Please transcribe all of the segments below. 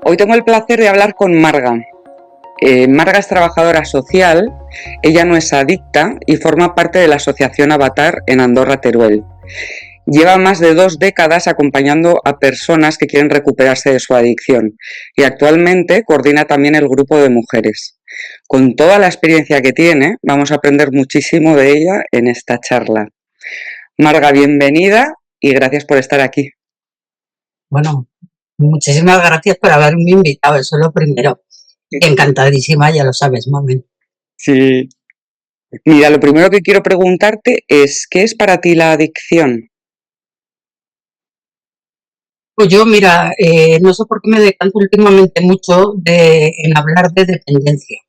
Hoy tengo el placer de hablar con Marga. Marga es trabajadora social, ella no es adicta y forma parte de la asociación Avatar en Andorra, Teruel. Lleva más de 2 décadas acompañando a personas que quieren recuperarse de su adicción y actualmente coordina también el grupo de mujeres. Con toda la experiencia que tiene, vamos a aprender muchísimo de ella en esta charla. Marga, bienvenida y gracias por estar aquí. Bueno, muchísimas gracias por haberme invitado, eso es lo primero. Encantadísima, ya lo sabes, mami. Sí. Mira, lo primero que quiero preguntarte es, ¿qué es para ti la adicción? Pues yo, mira, no sé por qué me decanto últimamente mucho en hablar de dependencia,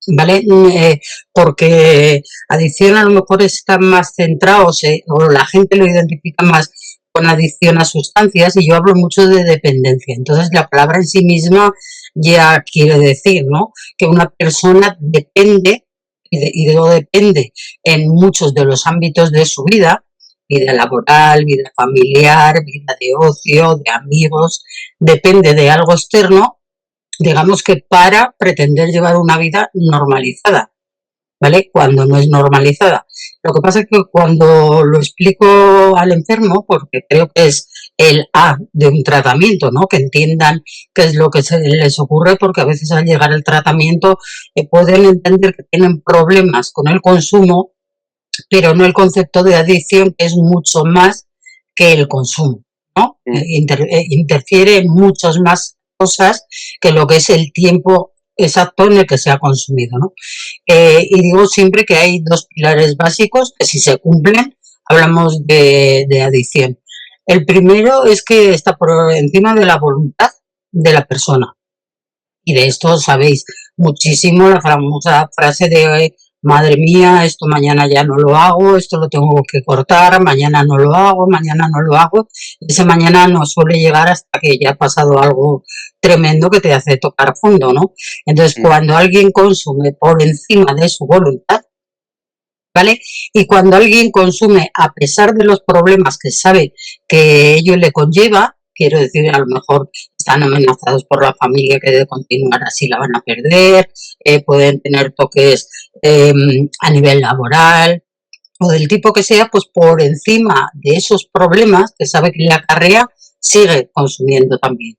¿vale? Porque adicción a lo mejor está más centrado, o la gente lo identifica más con adicción a sustancias y yo hablo mucho de dependencia. Entonces la palabra en sí misma ya quiere decir, ¿no? Que una persona depende, y digo depende en muchos de los ámbitos de su vida laboral, vida familiar, vida de ocio, de amigos, depende de algo externo, digamos que para pretender llevar una vida normalizada, ¿vale? Cuando no es normalizada. Lo que pasa es que cuando lo explico al enfermo, porque creo que es el A de un tratamiento, ¿no? Que entiendan qué es lo que les ocurre, porque a veces al llegar al tratamiento pueden entender que tienen problemas con el consumo, pero no el concepto de adicción, que es mucho más que el consumo, ¿no? Interfiere en muchas más cosas que lo que es el tiempo exacto en el que se ha consumido, ¿no? Y digo siempre que hay 2 pilares básicos que si se cumplen hablamos de adicción. El primero es que está por encima de la voluntad de la persona. Y de esto sabéis muchísimo la famosa frase de madre mía, esto mañana ya no lo hago, esto lo tengo que cortar, mañana no lo hago, mañana no lo hago. Ese mañana no suele llegar hasta que ya ha pasado algo tremendo que te hace tocar fondo, ¿no? Entonces, cuando alguien consume por encima de su voluntad, ¿vale? Y cuando alguien consume a pesar de los problemas que sabe que ello le conlleva, quiero decir, a lo mejor están amenazados por la familia que de continuar así la van a perder, pueden tener toques a nivel laboral o del tipo que sea, pues por encima de esos problemas que sabe que le acarrea, sigue consumiendo también.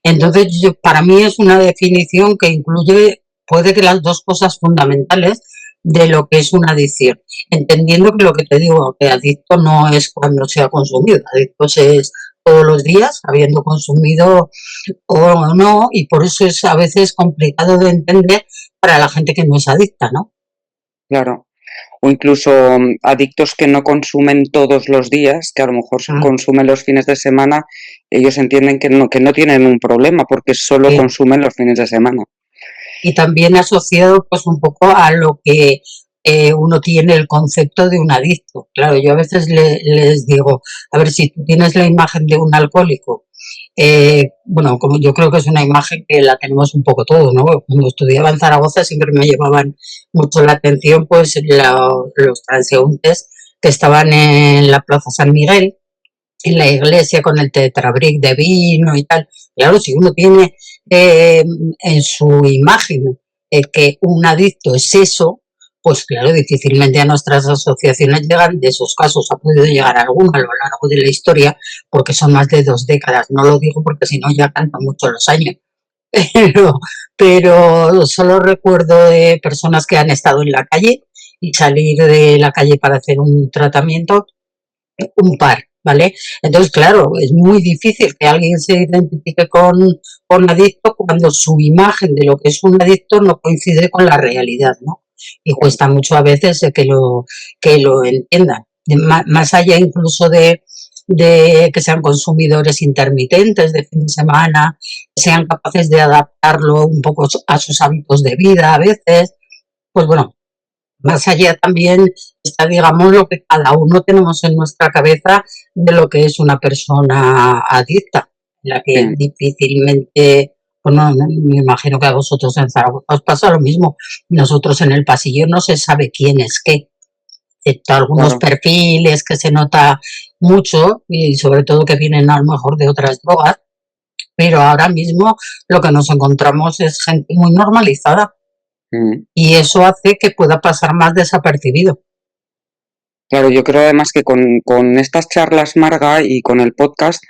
Entonces, para mí es una definición que incluye, puede que las 2 cosas fundamentales de lo que es una adicción, entendiendo que lo que te digo, que adicto no es cuando se ha consumido, adicto es todos los días, habiendo consumido o no, y por eso es a veces complicado de entender para la gente que no es adicta, ¿no? Claro. O incluso adictos que no consumen todos los días, que a lo mejor consumen los fines de semana, ellos entienden que no tienen un problema porque solo consumen los fines de semana. Y también asociado pues un poco a lo que uno tiene el concepto de un adicto. Claro, yo a veces les digo, a ver, si tú tienes la imagen de un alcohólico, bueno, como yo creo que es una imagen que la tenemos un poco todos, ¿no? Cuando estudiaba en Zaragoza siempre me llevaban mucho la atención pues los transeúntes que estaban en la Plaza San Miguel, en la iglesia con el tetrabric de vino y tal. Claro, si uno tiene en su imagen que un adicto es eso, pues claro, difícilmente a nuestras asociaciones llegan, de esos casos ha podido llegar alguno a lo largo de la historia, porque son más de 2 décadas. No lo digo porque si no ya cantan mucho los años. Pero solo recuerdo de personas que han estado en la calle y salir de la calle para hacer un tratamiento, un par, ¿vale? Entonces, claro, es muy difícil que alguien se identifique con adicto cuando su imagen de lo que es un adicto no coincide con la realidad, ¿no? Y cuesta mucho a veces que lo entiendan. Más allá incluso de que sean consumidores intermitentes de fin de semana, que sean capaces de adaptarlo un poco a sus hábitos de vida a veces, pues bueno, más allá también está, digamos, lo que cada uno tenemos en nuestra cabeza de lo que es una persona adicta, la que difícilmente, bueno, me imagino que a vosotros en Zaragoza os pasa lo mismo. Nosotros en el pasillo no se sabe quién es qué, excepto algunos perfiles que se nota mucho y sobre todo que vienen a lo mejor de otras drogas, pero ahora mismo lo que nos encontramos es gente muy normalizada Mm. y eso hace que pueda pasar más desapercibido. Claro, yo creo además que con estas charlas, Marga, y con el podcast,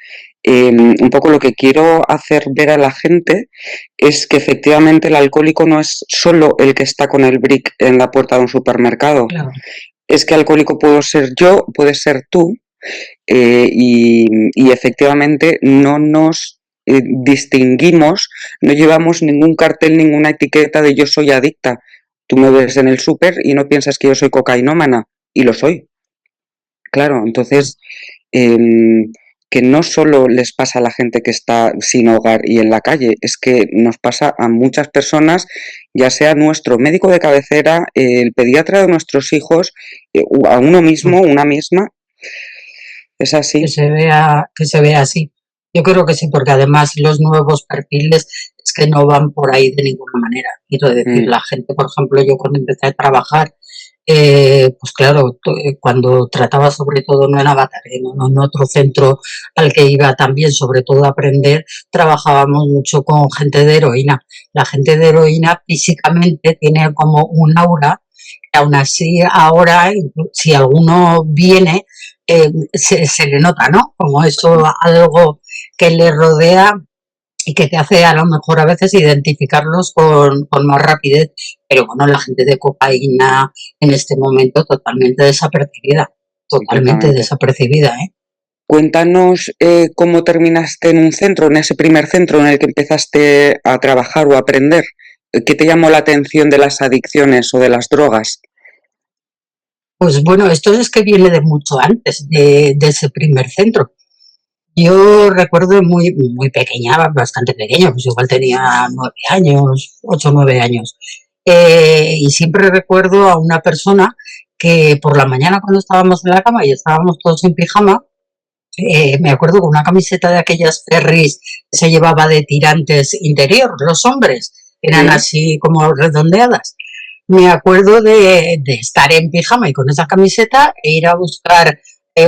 un poco lo que quiero hacer ver a la gente es que efectivamente el alcohólico no es solo el que está con el brick en la puerta de un supermercado. Claro, Es que alcohólico puedo ser yo, puedes ser tú, y efectivamente no nos distinguimos, no llevamos ningún cartel, ninguna etiqueta de yo soy adicta. Tú me ves en el súper y no piensas que yo soy cocainómana, y lo soy. Claro, entonces, que no solo les pasa a la gente que está sin hogar y en la calle, es que nos pasa a muchas personas, ya sea nuestro médico de cabecera, el pediatra de nuestros hijos, a uno mismo, una misma, es así. que se vea así. Yo creo que sí, porque además los nuevos perfiles es que no van por ahí de ninguna manera. Quiero decir, Mm, la gente, por ejemplo, yo cuando empecé a trabajar, pues claro, cuando trataba sobre todo, no en Avatar, en otro centro al que iba también, sobre todo a aprender, trabajábamos mucho con gente de heroína. La gente de heroína físicamente tiene como un aura, que aún así ahora, si alguno viene, se le nota, ¿no? Como eso, algo que le rodea y que te hace a lo mejor a veces identificarlos con más rapidez. Pero bueno, la gente de cocaína en este momento totalmente completamente. desapercibida, ¿eh? Cuéntanos cómo terminaste en un centro, en ese primer centro en el que empezaste a trabajar o a aprender. ¿Qué te llamó la atención de las adicciones o de las drogas? Pues bueno, esto es que viene de mucho antes de ese primer centro. Yo recuerdo muy pequeña, bastante pequeña, pues igual tenía 9 años, 8 o 9 años. Y siempre recuerdo a una persona que por la mañana cuando estábamos en la cama y estábamos todos en pijama, me acuerdo con una camiseta de aquellas ferries que se llevaba de tirantes interior, los hombres, eran Sí, así como redondeadas. Me acuerdo de estar en pijama y con esa camiseta e ir a buscar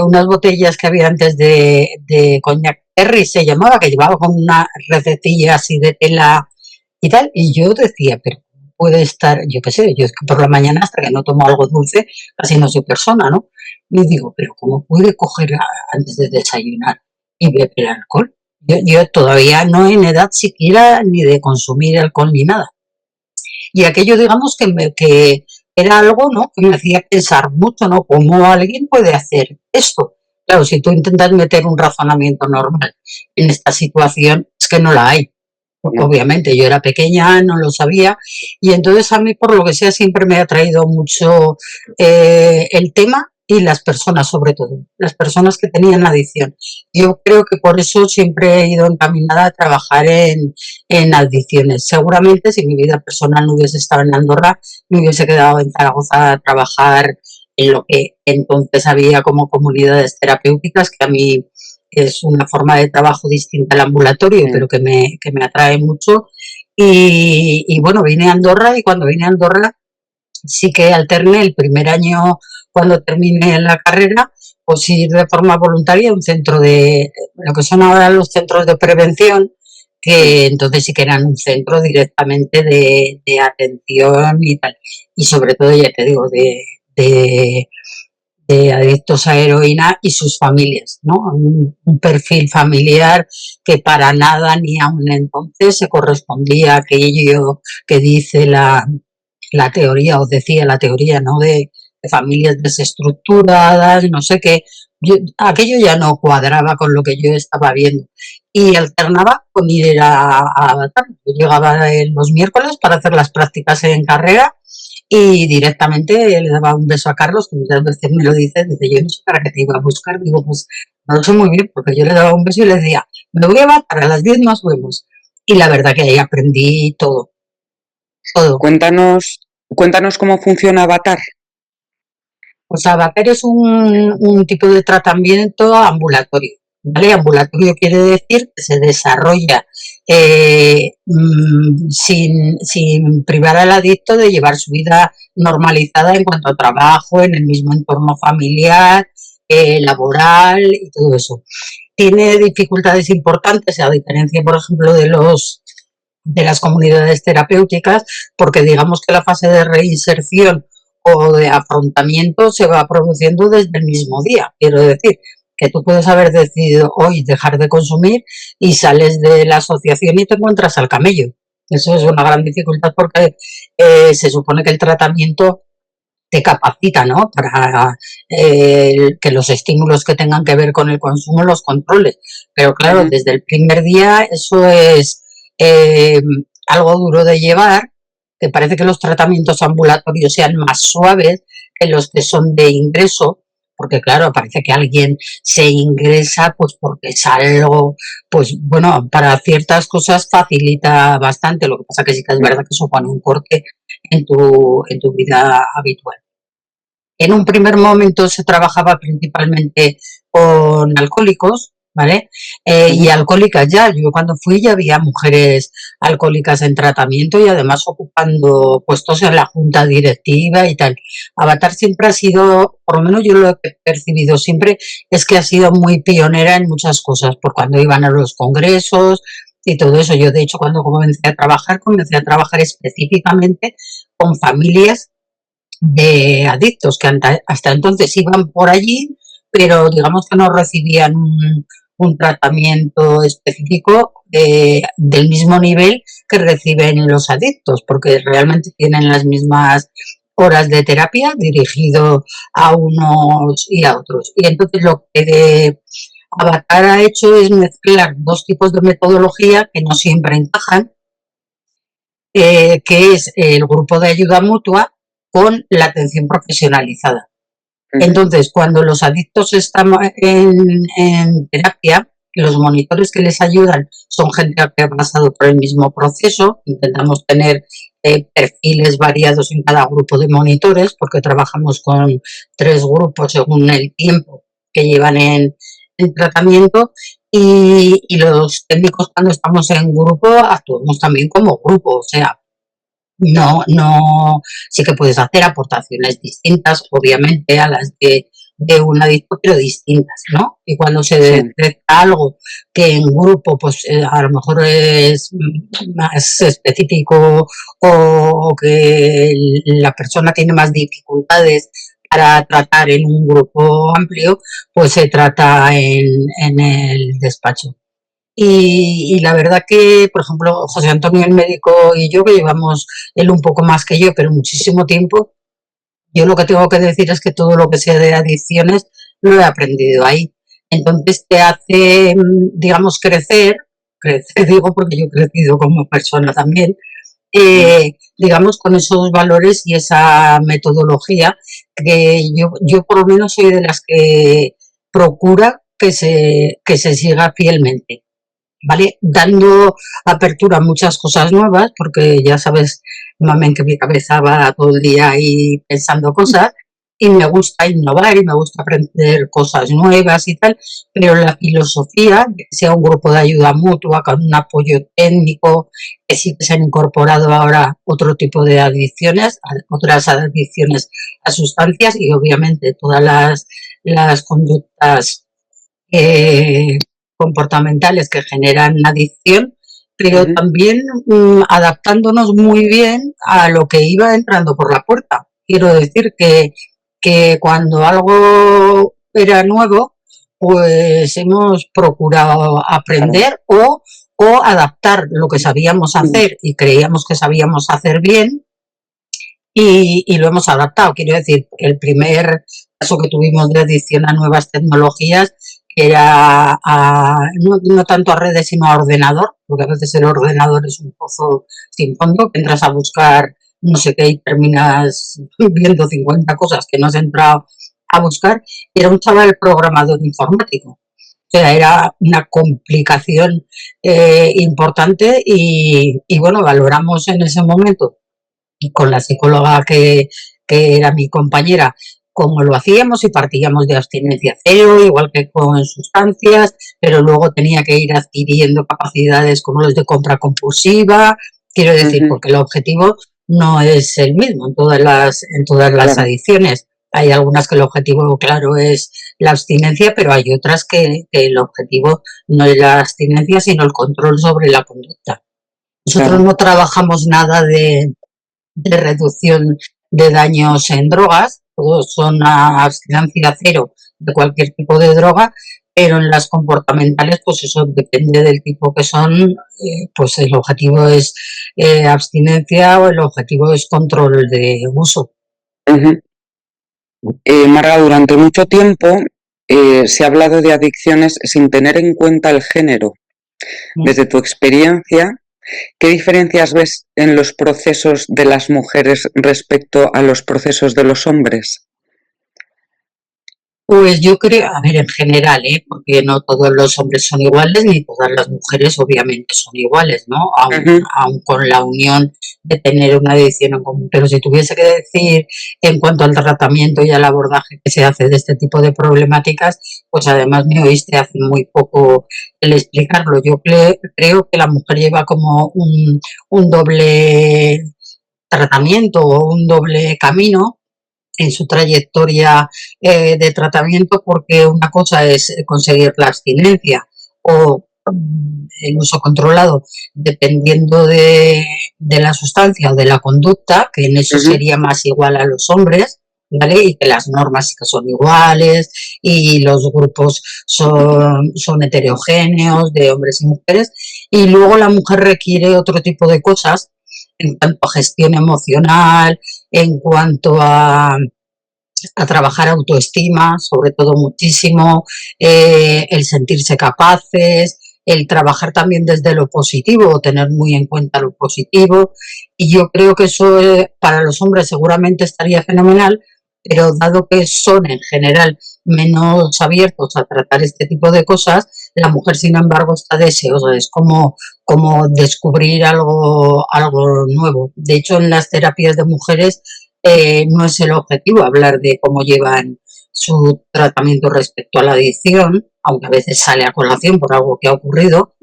unas botellas que había antes de coñac Perry, se llamaba, que llevaba con una recetilla así de tela y tal. Y yo decía, pero puede estar, yo qué sé, yo es que por la mañana hasta que no tomo algo dulce, casi no soy persona, ¿no? Y digo, pero ¿cómo puede coger antes de desayunar y beber alcohol? Yo todavía no en edad siquiera ni de consumir alcohol ni nada. Y aquello, digamos, que era algo, ¿no? Que me hacía pensar mucho, ¿no? ¿Cómo alguien puede hacer esto? Claro, si tú intentas meter un razonamiento normal en esta situación, es que no la hay. no, Obviamente, yo era pequeña, no lo sabía, y entonces a mí, por lo que sea, siempre me ha atraído mucho el tema y las personas, sobre todo, las personas que tenían adicción. Yo creo que por eso siempre he ido encaminada a trabajar en adicciones. Seguramente si mi vida personal no hubiese estado en Andorra, me hubiese quedado en Zaragoza a trabajar en lo que entonces había como comunidades terapéuticas, que a mí es una forma de trabajo distinta al ambulatorio, mm, pero que me atrae mucho. Y bueno, vine a Andorra y cuando vine a Andorra sí que alterné el primer año, cuando terminé la carrera, pues ir de forma voluntaria a un centro de, lo que son ahora los centros de prevención, sí, que entonces sí que eran un centro directamente de atención y tal. Y sobre todo, ya te digo, de adictos a heroína y sus familias, ¿no? Un perfil familiar que para nada ni aún entonces se correspondía a aquello que dice la teoría, o decía la teoría, ¿no? De familias desestructuradas, no sé qué. Aquello ya no cuadraba con lo que yo estaba viendo. Y alternaba con ir a Avatar. Yo llegaba los miércoles para hacer las prácticas en carrera y directamente le daba un beso a Carlos, que muchas veces me lo dice, yo no sé para qué te iba a buscar, digo, pues no lo sé muy bien, porque yo le daba un beso y le decía, me voy a Avatar, a las 10 nos vemos. Y la verdad que ahí aprendí todo, todo. Cuéntanos cómo funciona Avatar. O sea, Vaquer es un tipo de tratamiento ambulatorio. ¿Vale? Ambulatorio quiere decir que se desarrolla sin privar al adicto de llevar su vida normalizada en cuanto a trabajo, en el mismo entorno familiar, laboral y todo eso. tiene dificultades importantes, a diferencia, por ejemplo, de las comunidades terapéuticas, porque digamos que la fase de reinserción o de afrontamiento se va produciendo desde el mismo día. Quiero decir, que tú puedes haber decidido hoy dejar de consumir y sales de la asociación y te encuentras al camello. Eso es una gran dificultad porque se supone que el tratamiento te capacita, ¿no? Para que los estímulos que tengan que ver con el consumo los controles. Pero claro, Ujú. desde el primer día eso es eh, algo duro de llevar, que parece que los tratamientos ambulatorios sean más suaves que los que son de ingreso, porque claro, parece que alguien se ingresa pues porque es algo, pues bueno, para ciertas cosas facilita bastante, lo que pasa que sí que es verdad que supone un corte en tu vida habitual. En un primer momento se trabajaba principalmente con alcohólicos, ¿vale? Y Ujú. alcohólicas ya. Yo cuando fui ya había mujeres alcohólicas en tratamiento y además ocupando puestos en la junta directiva y tal. Avatar siempre ha sido, por lo menos yo lo he percibido siempre, es que ha sido muy pionera en muchas cosas, por cuando iban a los congresos y todo eso. Yo, de hecho, cuando comencé a trabajar específicamente con familias de adictos que hasta entonces iban por allí, pero digamos que no recibían un tratamiento específico del mismo nivel que reciben los adictos, porque realmente tienen las mismas horas de terapia dirigido a unos y a otros. Y entonces lo que Avatar ha hecho es mezclar dos tipos de metodología que no siempre encajan, que es el grupo de ayuda mutua con la atención profesionalizada. Ujú. Entonces, cuando los adictos están en terapia, los monitores que les ayudan son gente que ha pasado por el mismo proceso. Intentamos tener perfiles variados en cada grupo de monitores, porque trabajamos con 3 grupos según el tiempo que llevan en tratamiento. Y los técnicos, cuando estamos en grupo, actuamos también como grupo. O sea, no, sí que puedes hacer aportaciones distintas, obviamente, a las de un adicto, pero distintas, ¿no? Y cuando se Sí. detecta algo que en grupo, pues a lo mejor es más específico o que la persona tiene más dificultades para tratar en un grupo amplio, pues se trata en el despacho. Y la verdad que, por ejemplo, José Antonio, el médico, y yo, que llevamos él un poco más que yo, pero muchísimo tiempo, yo lo que tengo que decir es que todo lo que sea de adicciones lo he aprendido ahí. Entonces te hace, digamos, crecer digo porque yo he crecido como persona también, Mm. digamos, con esos valores y esa metodología que yo por lo menos soy de las que procura que se siga fielmente. ¿Vale? Dando apertura a muchas cosas nuevas, porque ya sabes, mamen, que mi cabeza va todo el día ahí pensando cosas, y me gusta innovar y me gusta aprender cosas nuevas y tal, pero la filosofía, que sea un grupo de ayuda mutua con un apoyo técnico, que sí que se han incorporado ahora otro tipo de adicciones, otras adicciones a sustancias y obviamente todas las conductas eh, comportamentales que generan adicción, pero Ujú. también adaptándonos muy bien a lo que iba entrando por la puerta. Quiero decir que cuando algo era nuevo, pues hemos procurado Claro. aprender o adaptar lo que sabíamos Mm. hacer y creíamos que sabíamos hacer bien y lo hemos adaptado. Quiero decir, el primer caso que tuvimos de adicción a nuevas tecnologías era no tanto a redes sino a ordenador, porque a veces el ordenador es un pozo sin fondo, que entras a buscar no sé qué y terminas viendo 50 cosas que no has entrado a buscar. Era un chaval programador informático. O sea, era una complicación importante y bueno, valoramos en ese momento y con la psicóloga que era mi compañera, cómo lo hacíamos y partíamos de abstinencia cero, igual que con sustancias, pero luego tenía que ir adquiriendo capacidades como los de compra compulsiva, quiero decir, Ujú. porque el objetivo no es el mismo en todas las Claro. adicciones. Hay algunas que el objetivo, claro, es la abstinencia, pero hay otras que el objetivo no es la abstinencia, sino el control sobre la conducta. Nosotros claro. no trabajamos nada de reducción de daños en drogas, todos son a abstinencia cero de cualquier tipo de droga, pero en las comportamentales, pues eso depende del tipo que son, pues el objetivo es abstinencia o el objetivo es control de uso. Ujú. Marga, durante mucho tiempo se ha hablado de adicciones sin tener en cuenta el género. Desde tu experiencia, ¿qué diferencias ves en los procesos de las mujeres respecto a los procesos de los hombres? Pues yo creo, a ver, en general, porque no todos los hombres son iguales, ni todas las mujeres obviamente son iguales, ¿no? Ujú, Aun con la unión de tener una adicción en común. Pero si tuviese que decir en cuanto al tratamiento y al abordaje que se hace de este tipo de problemáticas, pues además me oíste hace muy poco el explicarlo. Yo creo que la mujer lleva como un doble tratamiento o un doble camino en su trayectoria de tratamiento, porque una cosa es conseguir la abstinencia o el uso controlado, dependiendo de la sustancia o de la conducta, que en eso ujú, sería más igual a los hombres, ¿vale? Y que las normas son iguales y los grupos son heterogéneos de hombres y mujeres. Y luego la mujer requiere otro tipo de cosas en cuanto a gestión emocional, en cuanto a trabajar autoestima, sobre todo muchísimo, el sentirse capaces, el trabajar también desde lo positivo, tener muy en cuenta lo positivo. Y yo creo que eso para los hombres seguramente estaría fenomenal, pero dado que son en general menos abiertos a tratar este tipo de cosas, la mujer sin embargo está deseosa, es como descubrir algo nuevo. De hecho, en las terapias de mujeres no es el objetivo hablar de cómo llevan su tratamiento respecto a la adicción, aunque a veces sale a colación por algo que ha ocurrido,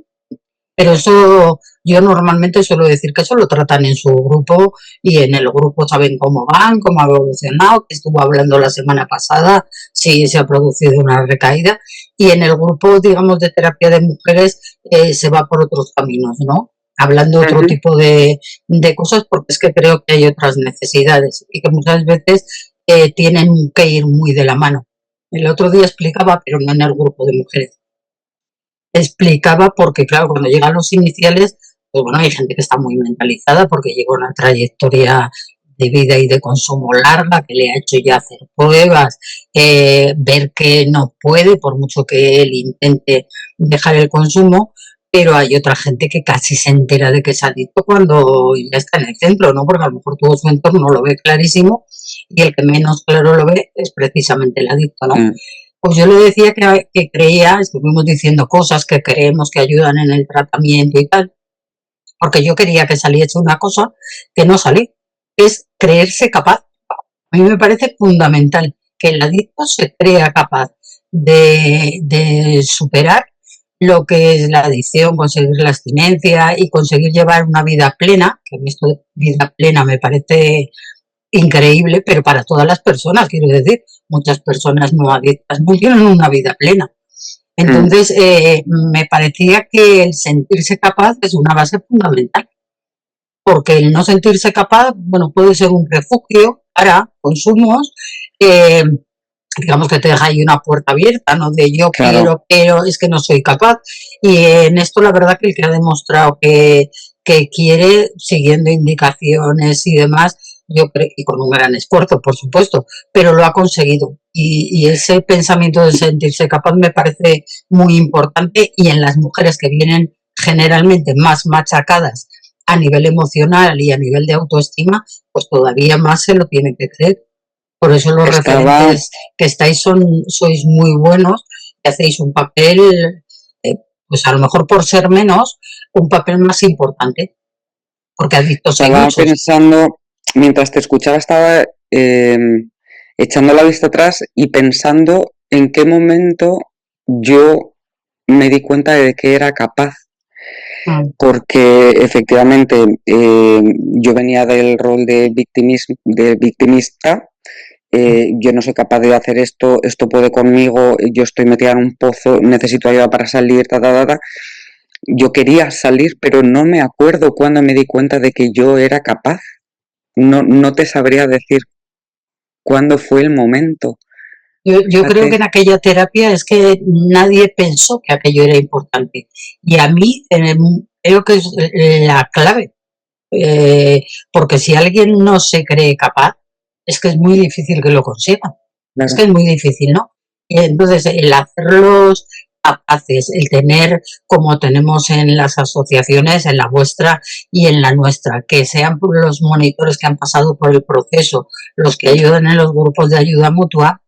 pero eso yo normalmente suelo decir que eso lo tratan en su grupo y en el grupo saben cómo van, cómo ha evolucionado, que estuvo hablando la semana pasada, si se ha producido una recaída, y en el grupo, digamos, de terapia de mujeres se va por otros caminos, ¿no? Hablando otro ujú. tipo de cosas, porque es que creo que hay otras necesidades y que muchas veces tienen que ir muy de la mano. El otro día explicaba, pero no en el grupo de mujeres, explicaba porque, claro, cuando llegan los iniciales, pues bueno, hay gente que está muy mentalizada porque lleva una trayectoria de vida y de consumo larga, que le ha hecho ya hacer pruebas, ver que no puede, por mucho que él intente dejar el consumo, pero hay otra gente que casi se entera de que es adicto cuando ya está en el centro, ¿no? Porque a lo mejor todo su entorno lo ve clarísimo y el que menos claro lo ve es precisamente el adicto, ¿no? Mm, Pues yo le decía que creía, estuvimos diciendo cosas que creemos que ayudan en el tratamiento y tal, porque yo quería que saliese una cosa que no sale, es creerse capaz. A mí me parece fundamental que el adicto se crea capaz de superar lo que es la adicción, conseguir la abstinencia y conseguir llevar una vida plena, que a mí esto de vida plena me parece increíble, pero para todas las personas, quiero decir, muchas personas no adictas no tienen una vida plena. mm. Entonces, me parecía que el sentirse capaz es una base fundamental, porque el no sentirse capaz, bueno, puede ser un refugio para consumos, eh, digamos que te deja ahí una puerta abierta, ¿no? De yo Claro, quiero, pero es que no soy capaz. Y en esto la verdad que el que ha demostrado que quiere, siguiendo indicaciones y demás, yo creo, y con un gran esfuerzo, por supuesto, pero lo ha conseguido. Y ese pensamiento de sentirse capaz me parece muy importante y en las mujeres que vienen generalmente más machacadas a nivel emocional y a nivel de autoestima, pues todavía más se lo tienen que creer. Por eso los estaba, referentes que estáis sois muy buenos y hacéis un papel, pues a lo mejor por ser menos, un papel más importante, porque adictos hay estaba muchos. pensando, mientras te escuchaba, estaba echando la vista atrás y pensando en qué momento yo me di cuenta de que era capaz, Mm, porque efectivamente yo venía del rol de victimista yo no soy capaz de hacer esto, esto puede conmigo, yo estoy metida en un pozo, necesito ayuda para salir, ta, ta, ta, ta. Yo quería salir, pero no me acuerdo cuando me di cuenta de que yo era capaz. No te sabría decir cuándo fue el momento. Yo creo que Fíjate, en aquella terapia es que nadie pensó que aquello era importante. Y a mí creo que es la clave, porque si alguien no se cree capaz, es que es muy difícil que lo consiga. Es que claro. es muy difícil, ¿no? Y entonces, el hacerlos capaces, el tener, como tenemos en las asociaciones, en la vuestra y en la nuestra, que sean los monitores que han pasado por el proceso, los que ayudan en los grupos de ayuda mutua,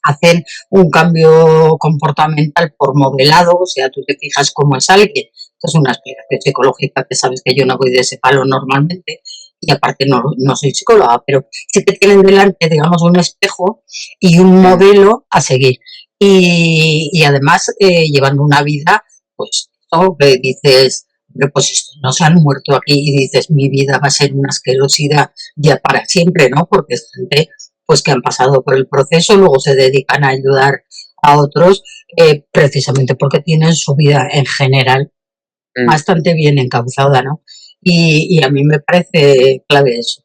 hacen un cambio comportamental por modelado, o sea, tú te fijas cómo es alguien. Esto es una explicación psicológica, que sabes que yo no voy de ese palo normalmente, y aparte no soy psicóloga, pero sí que tienen delante, digamos, un espejo y un Mm, modelo a seguir. Y además, llevando una vida, pues, ¿no? Que dices, pues estos no se han muerto aquí, y dices, mi vida va a ser una asquerosidad ya para siempre, ¿no? Porque es gente pues que han pasado por el proceso, luego se dedican a ayudar a otros, precisamente porque tienen su vida en general mm. bastante bien encauzada, ¿no? Y a mí me parece clave eso.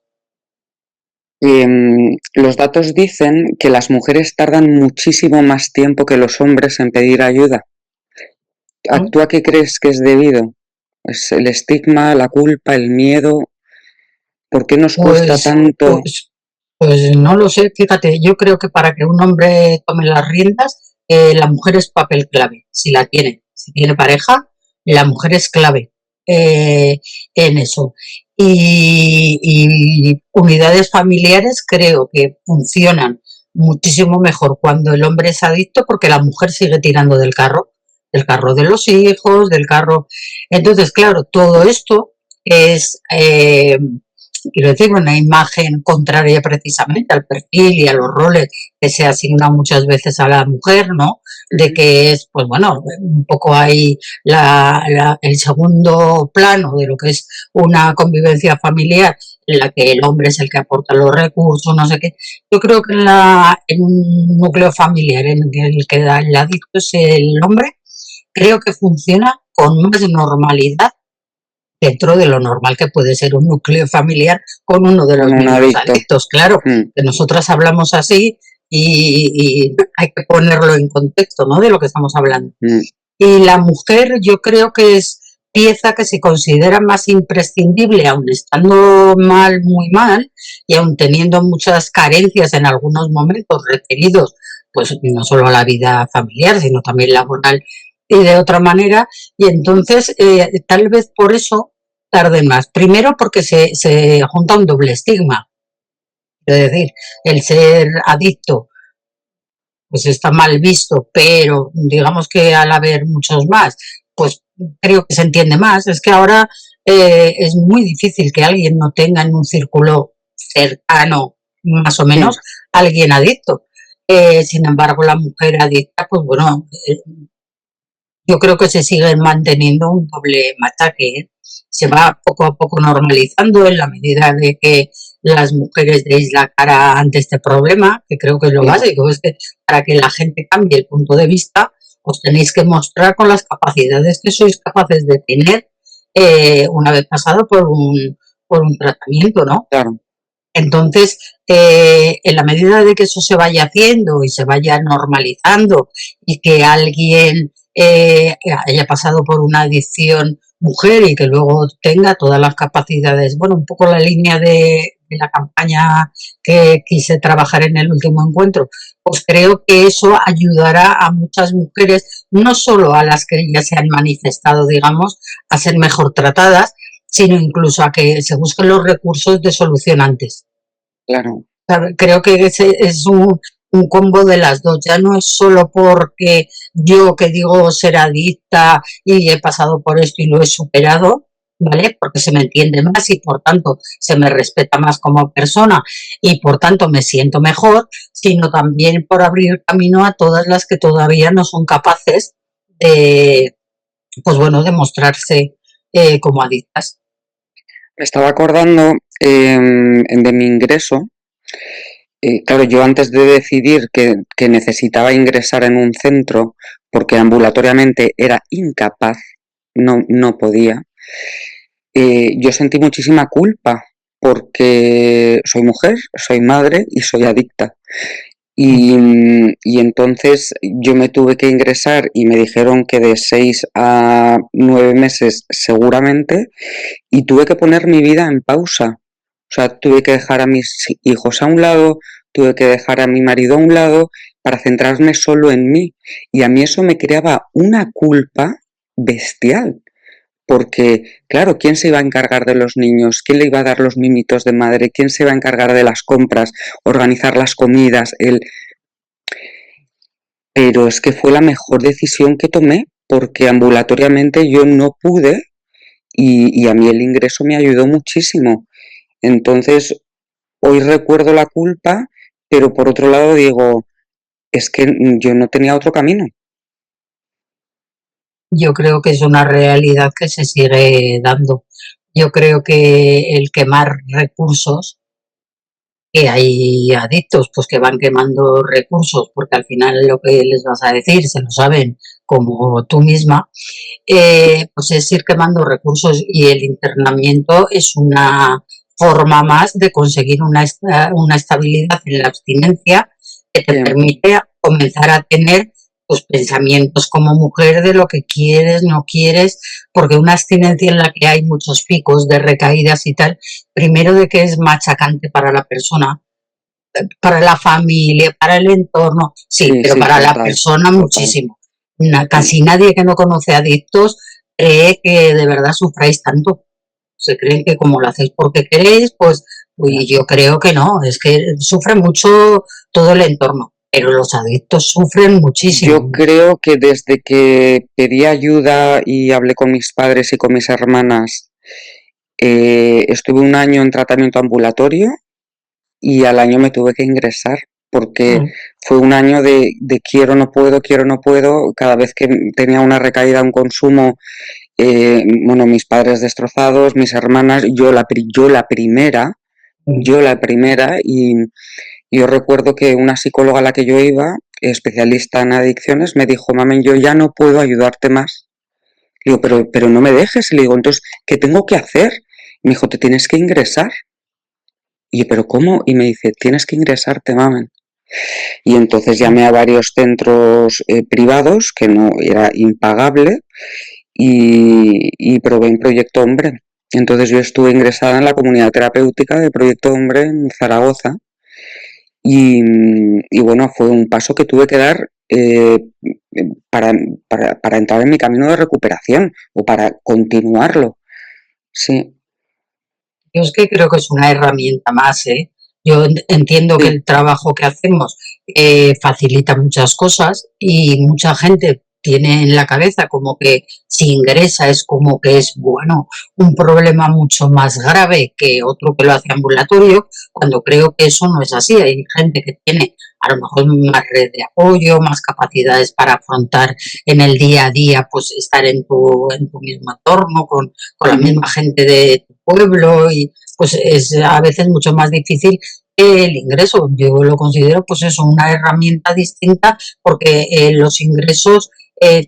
Los datos dicen que las mujeres tardan muchísimo más tiempo que los hombres en pedir ayuda. ¿No? ¿Tú a qué crees que es debido? ¿Es el estigma, la culpa, el miedo? ¿Por qué nos cuesta Pues, tanto? pues, pues no lo sé, fíjate, yo creo que para que un hombre tome las riendas, la mujer es papel clave, si la tiene, si tiene pareja, la mujer es clave en eso. Y unidades familiares creo que funcionan muchísimo mejor cuando el hombre es adicto, porque la mujer sigue tirando del carro de los hijos, del carro. Entonces, claro, todo esto es, quiero decir, una imagen contraria precisamente al perfil y a los roles que se asignan muchas veces a la mujer, ¿no? De Ujú. que es, pues bueno, un poco ahí el segundo plano de lo que es una convivencia familiar, en la que el hombre es el que aporta los recursos, no sé qué. Yo creo que en un núcleo familiar en el que el adicto es el hombre, creo que funciona con más normalidad dentro de lo normal que puede ser un núcleo familiar con uno de Con los un miembros adicto. adictos. Claro, Mm, que nosotras hablamos así y hay que ponerlo en contexto, ¿no? De lo que estamos hablando. mm. Y la mujer yo creo que es pieza que se considera más imprescindible, aun estando mal, muy mal, y aun teniendo muchas carencias en algunos momentos referidos, pues no solo a la vida familiar, sino también laboral y de otra manera, y entonces tal vez por eso tarde más. Primero porque se junta un doble estigma, es decir, el ser adicto pues está mal visto, pero digamos que al haber muchos más, pues creo que se entiende más. Es que ahora es muy difícil que alguien no tenga en un círculo cercano, más o Sí, menos, alguien adicto. Sin embargo, la mujer adicta, pues bueno, yo creo que se sigue manteniendo un doble machaque, ¿eh? Se va poco a poco normalizando en la medida de que las mujeres deis la cara ante este problema, que creo que es lo sí. básico, es que para que la gente cambie el punto de vista, os tenéis que mostrar con las capacidades que sois capaces de tener una vez pasado por un tratamiento, ¿no? Claro. Entonces, en la medida de que eso se vaya haciendo y se vaya normalizando y que alguien haya pasado por una adicción mujer y que luego tenga todas las capacidades, bueno, un poco la línea de la campaña que quise trabajar en el último encuentro, pues creo que eso ayudará a muchas mujeres, no solo a las que ya se han manifestado, digamos, a ser mejor tratadas, sino incluso a que se busquen los recursos de solución antes. Claro. Creo que ese es un combo de las dos. Ya no es solo porque yo que digo ser adicta y he pasado por esto y lo he superado, ¿vale? Porque se me entiende más y por tanto se me respeta más como persona y por tanto me siento mejor, sino también por abrir camino a todas las que todavía no son capaces de, pues bueno, de mostrarse como adictas. Me estaba acordando de mi ingreso claro, yo antes de decidir que necesitaba ingresar en un centro, porque ambulatoriamente era incapaz, no podía, yo sentí muchísima culpa porque soy mujer, soy madre y soy adicta. Y entonces yo me tuve que ingresar y me dijeron que de 6 a 9 meses seguramente, y tuve que poner mi vida en pausa. O sea, tuve que dejar a mis hijos a un lado, tuve que dejar a mi marido a un lado para centrarme solo en mí. Y a mí eso me creaba una culpa bestial. Porque, claro, ¿quién se iba a encargar de los niños? ¿Quién le iba a dar los mimitos de madre? ¿Quién se iba a encargar de las compras, organizar las comidas? Pero es que fue la mejor decisión que tomé, porque ambulatoriamente yo no pude y a mí el ingreso me ayudó muchísimo. Entonces, hoy recuerdo la culpa, pero por otro lado digo, es que yo no tenía otro camino. Yo creo que es una realidad que se sigue dando. Yo creo que el quemar recursos, que hay adictos pues que van quemando recursos porque al final lo que les vas a decir se lo saben como tú misma, pues es ir quemando recursos y el internamiento es una forma más de conseguir una estabilidad en la abstinencia que te Sí, permite comenzar a tener tus pensamientos como mujer de lo que quieres, no quieres, porque una abstinencia en la que hay muchos picos de recaídas y tal, primero de que es machacante para la persona, para la familia, para el entorno, sí, sí, pero sí, para la total, persona total. muchísimo. Mm, Casi nadie que no conoce adictos cree que de verdad sufráis tanto. Se creen que como lo hacéis porque queréis, pues ya. y yo creo que no, es que sufre mucho todo el entorno, pero los adictos sufren Yo muchísimo. creo que desde que pedí ayuda y hablé con mis padres y con mis hermanas, estuve un año en tratamiento ambulatorio y al año me tuve que ingresar porque Mm. fue un año de quiero, no puedo. Cada vez que tenía una recaída, un consumo, bueno, mis padres destrozados, mis hermanas, yo la primera, y yo recuerdo que una psicóloga a la que yo iba, especialista en adicciones, me dijo, mami, yo ya no puedo ayudarte más. Le digo, pero no me dejes. Le digo, entonces, ¿qué tengo que hacer? Me dijo, te tienes que ingresar. Y yo, ¿pero cómo? Y me dice, tienes que ingresarte, mami. Y entonces llamé a varios centros privados, que no era impagable, y probé en Proyecto Hombre. Entonces yo estuve ingresada en la comunidad terapéutica de Proyecto Hombre en Zaragoza, y bueno, fue un paso que tuve que dar para, para entrar en mi camino de recuperación o para continuarlo. Sí, Yo es que creo que es una herramienta más, ¿eh? Yo entiendo que sí, el trabajo que hacemos facilita muchas cosas y mucha gente tiene en la cabeza como que si ingresa es como que es, bueno, un problema mucho más grave que otro que lo hace ambulatorio, cuando creo que eso no es así. Hay gente que tiene a lo mejor más red de apoyo, más capacidades para afrontar en el día a día, pues estar en tu mismo entorno, con la ujú, misma gente de tu pueblo y pues es a veces mucho más difícil el ingreso. Yo lo considero pues eso, una herramienta distinta porque los ingresos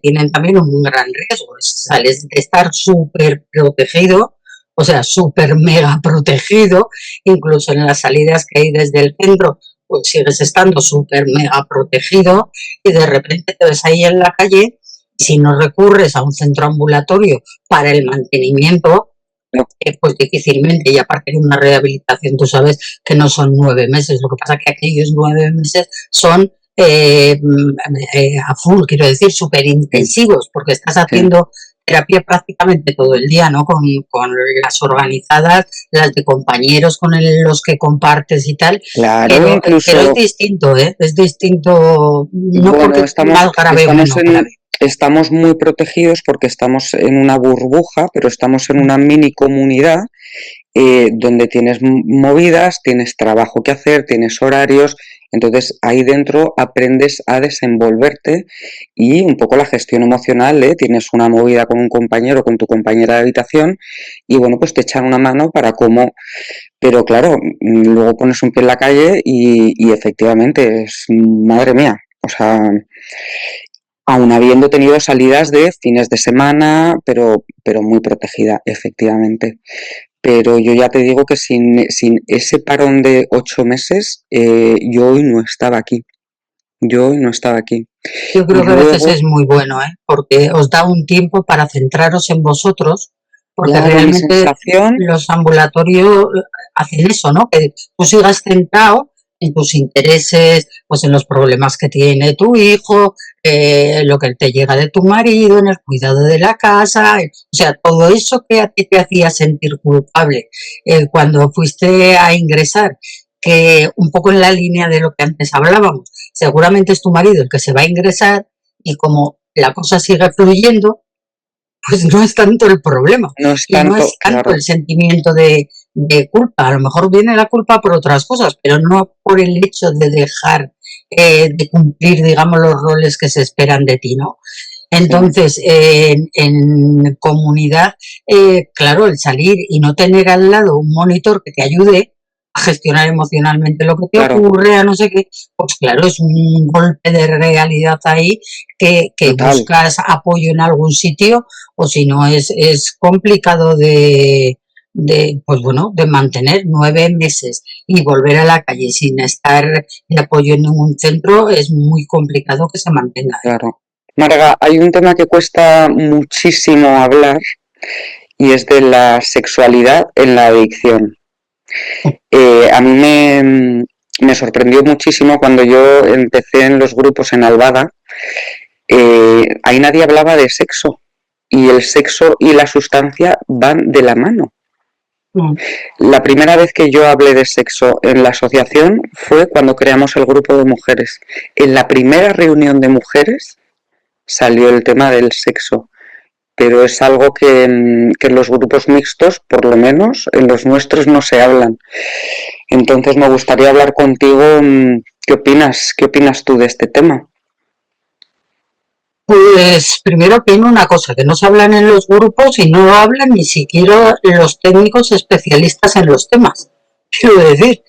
tienen también un gran riesgo. Sales de estar súper protegido, o sea, súper mega protegido, incluso en las salidas que hay desde el centro, pues sigues estando súper mega protegido y de repente te ves ahí en la calle y si no recurres a un centro ambulatorio para el mantenimiento, no, pues difícilmente, y aparte de una rehabilitación, tú sabes que no son 9 meses, lo que pasa que aquellos 9 meses son a full, quiero decir, súper sí, intensivos, porque estás sí. haciendo terapia prácticamente todo el día, ¿no? Con las organizadas, las de compañeros con los que compartes y tal, Claro, pero es incluso, distinto, ¿eh? Es distinto, no bueno, porque más grave o menos grave. estamos muy protegidos porque estamos en una burbuja, pero estamos en una mini comunidad donde tienes movidas, tienes trabajo que hacer, tienes horarios, Entonces ahí dentro aprendes a desenvolverte y un poco la gestión emocional, ¿eh? Tienes una movida con un compañero, con tu compañera de habitación y bueno, pues te echan una mano para cómo, pero claro, luego pones un pie en la calle y efectivamente es, madre mía, o sea, aun habiendo tenido salidas de fines de semana, pero muy protegida, efectivamente. Pero yo ya te digo que sin ese parón de 8 meses, yo hoy no estaba aquí. Yo hoy no estaba aquí. Yo Y creo que a veces luego, es muy bueno, ¿eh? Porque os da un tiempo para centraros en vosotros, porque claro, mi realmente sensación, los ambulatorios hacen eso, ¿no? Que tú sigas centrado en tus intereses, pues en los problemas que tiene tu hijo, lo que te llega de tu marido, en el cuidado de la casa, o sea, todo eso que a ti te hacía sentir culpable cuando fuiste a ingresar, que un poco en la línea de lo que antes hablábamos, seguramente es tu marido el que se va a ingresar y como la cosa sigue fluyendo, pues no es tanto el problema no es y no tanto, es tanto claro, el sentimiento de culpa. A lo mejor viene la culpa por otras cosas, pero no por el hecho de dejar de cumplir, digamos, los roles que se esperan de ti, ¿no? sí, Entonces, en comunidad, claro, el salir y no tener al lado un monitor que te ayude a gestionar emocionalmente lo que te claro, ocurre, a no sé qué, pues claro, es un golpe de realidad ahí que total, buscas apoyo en algún sitio o si no es complicado pues bueno, de mantener 9 meses y volver a la calle sin estar de apoyo en ningún centro es muy complicado que se mantenga. claro. Marga, hay un tema que cuesta muchísimo hablar y es de la sexualidad en la adicción. A mí me sorprendió muchísimo cuando yo empecé en los grupos en Albada. Ahí nadie hablaba de sexo y el sexo y la sustancia van de la mano. Mm. La primera vez que yo hablé de sexo en la asociación fue cuando creamos el grupo de mujeres. En la primera reunión de mujeres salió el tema del sexo, pero es algo que en los grupos mixtos, por lo menos en los nuestros, no se hablan. Entonces me gustaría hablar contigo. ¿Qué opinas? ¿Qué opinas tú de este tema? Pues primero opino una cosa, que no se hablan en los grupos y no hablan ni siquiera los técnicos especialistas en los temas. Quiero decir,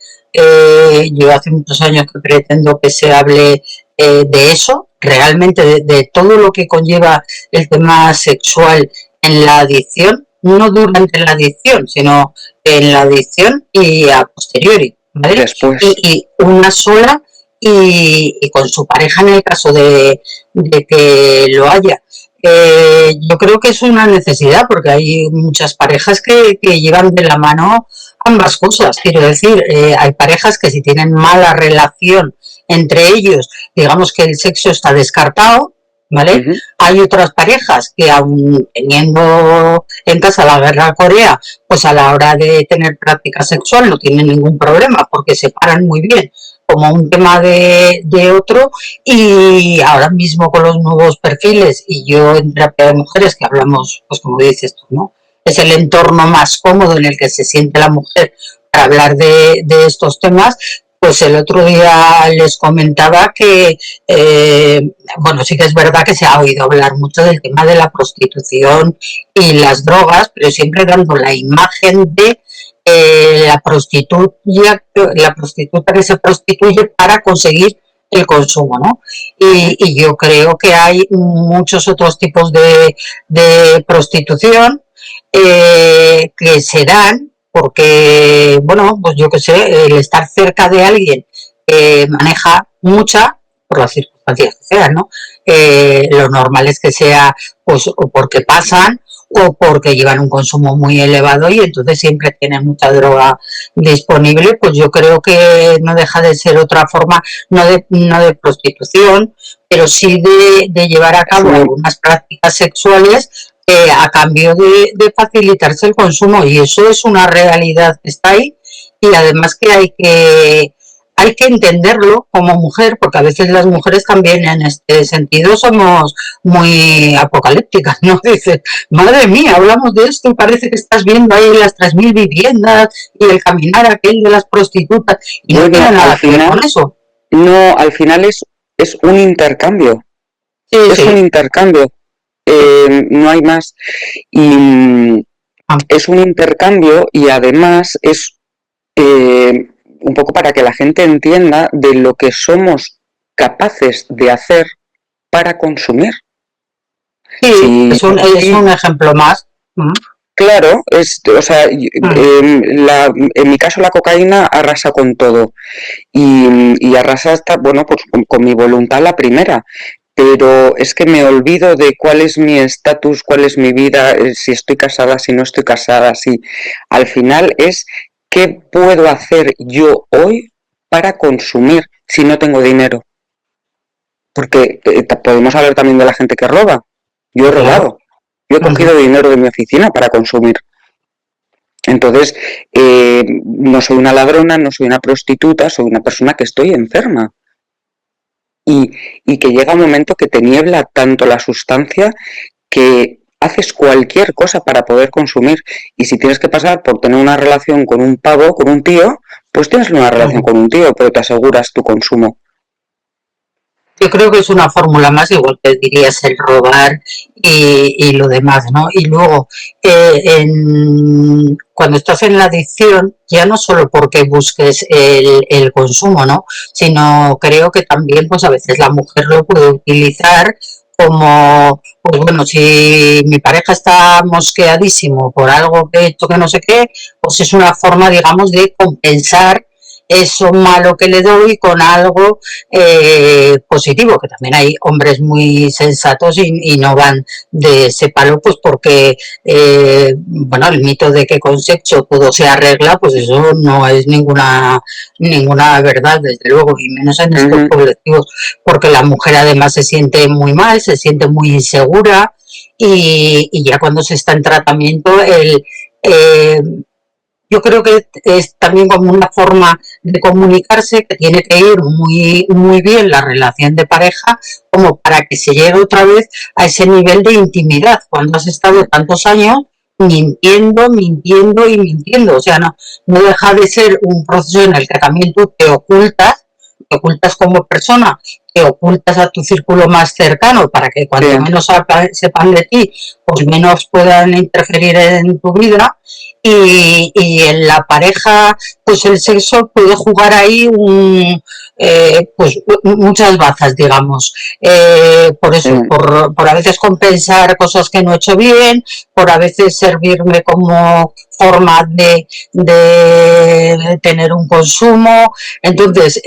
yo hace muchos años que pretendo que se hable de eso, realmente de todo lo que conlleva el tema sexual en la adicción, no durante la adicción, sino en la adicción y a posteriori, ¿vale? Después, Y una sola y con su pareja en el caso de que lo haya. Yo creo que es una necesidad porque hay muchas parejas que llevan de la mano ambas cosas. Quiero decir, hay parejas que si tienen mala relación entre ellos, digamos que el sexo está descartado, ¿vale? uh-huh, Hay otras parejas que aun teniendo en casa la guerra de Corea, pues a la hora de tener práctica sexual no tienen ningún problema porque se paran muy bien como un tema de otro y ahora mismo con los nuevos perfiles y yo en terapia de mujeres que hablamos, pues como dices tú, ¿no? Es el entorno más cómodo en el que se siente la mujer para hablar de estos temas, pues el otro día les comentaba que, bueno, sí que es verdad que se ha oído hablar mucho del tema de la prostitución y las drogas, pero siempre dando la imagen de la prostituta que se prostituye para conseguir el consumo, ¿no? Y yo creo que hay muchos otros tipos de prostitución que se dan porque, bueno, pues yo qué sé, el estar cerca de alguien que maneja mucha, por las circunstancias que sean, ¿no? Lo normal es que sea, pues, o porque pasan o porque llevan un consumo muy elevado y entonces siempre tienen mucha droga disponible, pues yo creo que no deja de ser otra forma, no de prostitución, pero sí de llevar a es cabo algunas prácticas sexuales a cambio de facilitarse el consumo y eso es una realidad que está ahí y además que hay que entenderlo como mujer, porque a veces las mujeres también en este sentido somos muy apocalípticas, ¿no? Dices, madre mía, hablamos de esto y parece que estás viendo ahí las 3.000 viviendas y el caminar aquel de las prostitutas y no bueno, tiene al nada que ver con final, eso. No, al final es un intercambio. Sí, Es un sí. intercambio. No hay más. Y Ah, es un intercambio y además es un poco para que la gente entienda de lo que somos capaces de hacer para consumir. sí, Si es sí, un ejemplo más. Mm, claro, o sea, mm. en mi caso la cocaína arrasa con todo y arrasa hasta, bueno, pues con mi voluntad la primera, pero es que me olvido de cuál es mi estatus, cuál es mi vida, si estoy casada, si no estoy casada, si al final es qué puedo hacer yo hoy para consumir si no tengo dinero, porque podemos hablar también de la gente que roba. Yo he Claro. robado, yo he Ujú. cogido dinero de mi oficina para consumir. Entonces, no soy una ladrona, no soy una prostituta, soy una persona que estoy enferma. Y, y que llega un momento que te niebla tanto la sustancia que haces cualquier cosa para poder consumir. Y si tienes que pasar por tener una relación con un pavo, con un tío, pues tienes una relación Ujú. con un tío, pero te aseguras tu consumo. Yo creo que es una fórmula más, igual que dirías el robar y lo demás, ¿no? Y luego, cuando estás en la adicción, ya no solo porque busques el consumo, ¿no? Sino creo que también, pues a veces la mujer lo puede utilizar como, pues bueno, si mi pareja está mosqueadísimo por algo que he hecho que no sé qué, pues es una forma, digamos, de compensar eso malo que le doy con algo positivo, que también hay hombres muy sensatos y no van de ese palo, pues porque, bueno, el mito de que con sexo todo se arregla, pues eso no es ninguna verdad, desde luego, y menos en Uh estos -huh. colectivos, porque la mujer además se siente muy mal, se siente muy insegura, y ya cuando se está en tratamiento, eh, yo creo que es también como una forma de comunicarse que tiene que ir muy bien la relación de pareja como para que se llegue otra vez a ese nivel de intimidad cuando has estado tantos años mintiendo, mintiendo y mintiendo. O sea, no deja de ser un proceso en el que también tú te ocultas como persona, te ocultas a tu círculo más cercano para que Sí, cuanto menos sepan de ti, pues menos puedan interferir en tu vida y en la pareja, pues el sexo puede jugar ahí pues muchas bazas, digamos. Por sí, eso, por a veces compensar cosas que no he hecho bien, por a veces servirme como forma de tener un consumo. Entonces,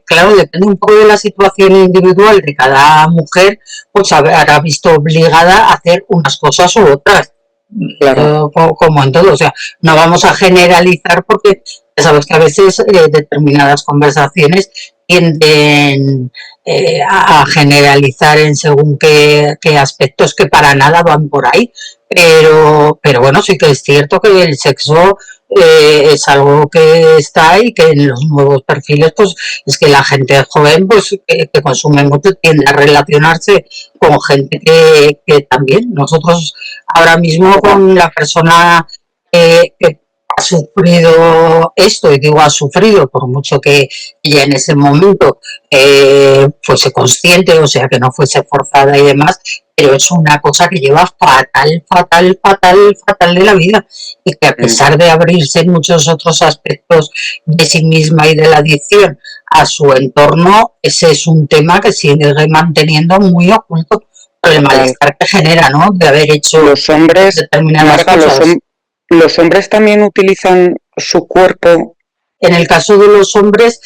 claro, depende un poco de la situación individual de cada mujer, pues habrá visto obligada a hacer unas cosas u otras claro. como en todo, o sea, no vamos a generalizar porque ya sabes que a veces determinadas conversaciones tienden a generalizar en según qué aspectos que para nada van por ahí, pero bueno, sí que es cierto que el sexo es algo que está y que en los nuevos perfiles pues es que la gente joven pues que consume mucho tiende a relacionarse con gente que también nosotros ahora mismo con la persona que ha sufrido esto, y digo ha sufrido por mucho que ella en ese momento fuese consciente, o sea que no fuese forzada y demás, pero es una cosa que lleva fatal, fatal, fatal, fatal de la vida y que a Sí. pesar de abrirse en muchos otros aspectos de sí misma y de la adicción a su entorno, ese es un tema que sigue manteniendo muy oculto por el Total. malestar que genera, ¿no? De haber hecho Los hombres, determinadas Marga, cosas. los hombres también utilizan su cuerpo. En el caso de los hombres,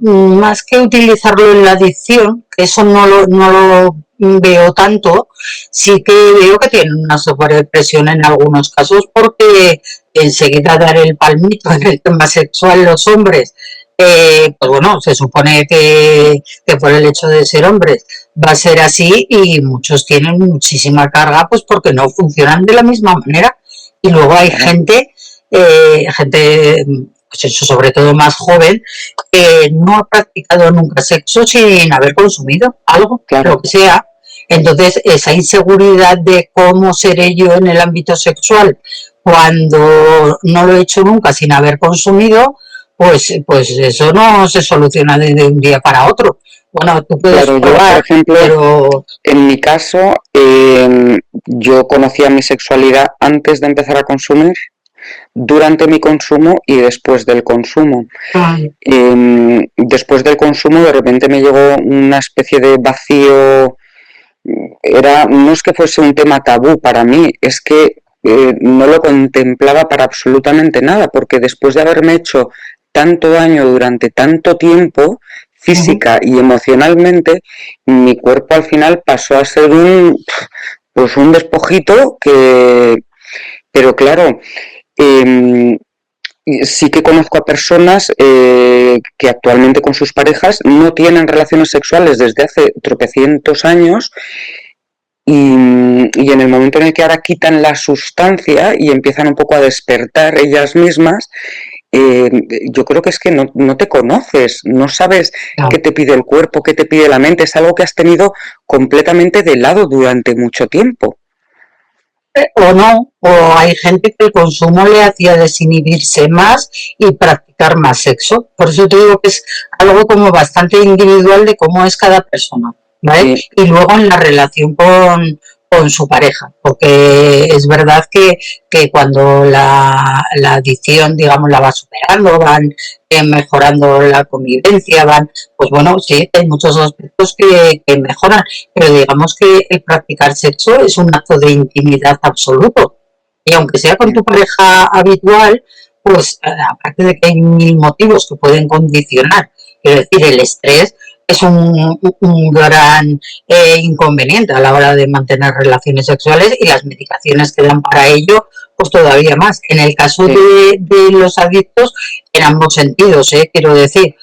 más que utilizarlo en la adicción, que eso no lo veo tanto, sí que veo que tienen una sobrepresión en algunos casos porque enseguida dar el palmito en el tema sexual los hombres, pues bueno, se supone que por el hecho de ser hombres va a ser así y muchos tienen muchísima carga pues porque no funcionan de la misma manera. Y luego hay Claro, gente pues eso, sobre todo más joven, que no ha practicado nunca sexo sin haber consumido algo, lo claro. que sea. Entonces, esa inseguridad de cómo seré yo en el ámbito sexual cuando no lo he hecho nunca sin haber consumido, pues eso no se soluciona de un día para otro. Bueno, tú puedes Claro, yo, por probar, ejemplo, pero en mi caso, yo conocía mi sexualidad antes de empezar a consumir, durante mi consumo y después del consumo. Después del consumo, de repente me llegó una especie de vacío. No es que fuese un tema tabú para mí, es que no lo contemplaba para absolutamente nada, porque después de haberme hecho tanto daño durante tanto tiempo, física y emocionalmente, mi cuerpo al final pasó a ser pues un despojito pero claro, eh, sí que conozco a personas que actualmente con sus parejas no tienen relaciones sexuales desde hace tropecientos años y en el momento en el que ahora quitan la sustancia y empiezan un poco a despertar ellas mismas, eh, yo creo que es que no te conoces, no sabes qué claro, te pide el cuerpo, qué te pide la mente, es algo que has tenido completamente de lado durante mucho tiempo. o no, o hay gente que el consumo le hacía desinhibirse más y practicar más sexo. Por eso te digo que es algo como bastante individual de cómo es cada persona, ¿vale? Sí, Y luego en la relación con su pareja, porque es verdad que cuando la adicción, digamos, la va superando, van mejorando la convivencia, van, pues bueno, sí, hay muchos aspectos que mejoran, pero digamos que el practicar sexo es un acto de intimidad absoluto. Y aunque sea con sí, tu pareja habitual, pues aparte de que hay mil motivos que pueden condicionar, quiero decir, el estrés es un gran inconveniente a la hora de mantener relaciones sexuales y las medicaciones que dan para ello, pues todavía más. En el caso sí, de los adictos, en ambos sentidos, quiero decir,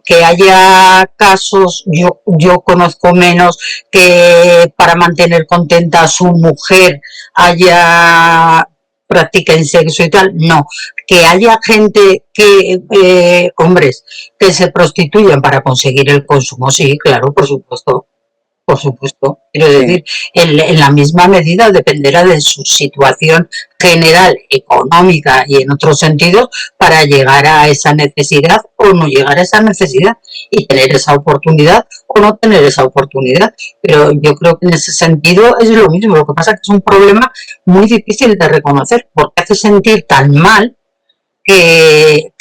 que haya casos, yo conozco menos, que para mantener contenta a su mujer haya practiquen sexo y tal, no. Que haya gente hombres, que se prostituyan para conseguir el consumo, sí, claro, por supuesto. Por supuesto, quiero sí, decir, en la misma medida dependerá de su situación general, económica y en otros sentidos para llegar a esa necesidad o no llegar a esa necesidad y tener esa oportunidad o no tener esa oportunidad. Pero yo creo que en ese sentido es lo mismo. Lo que pasa es que es un problema muy difícil de reconocer porque hace sentir tan mal que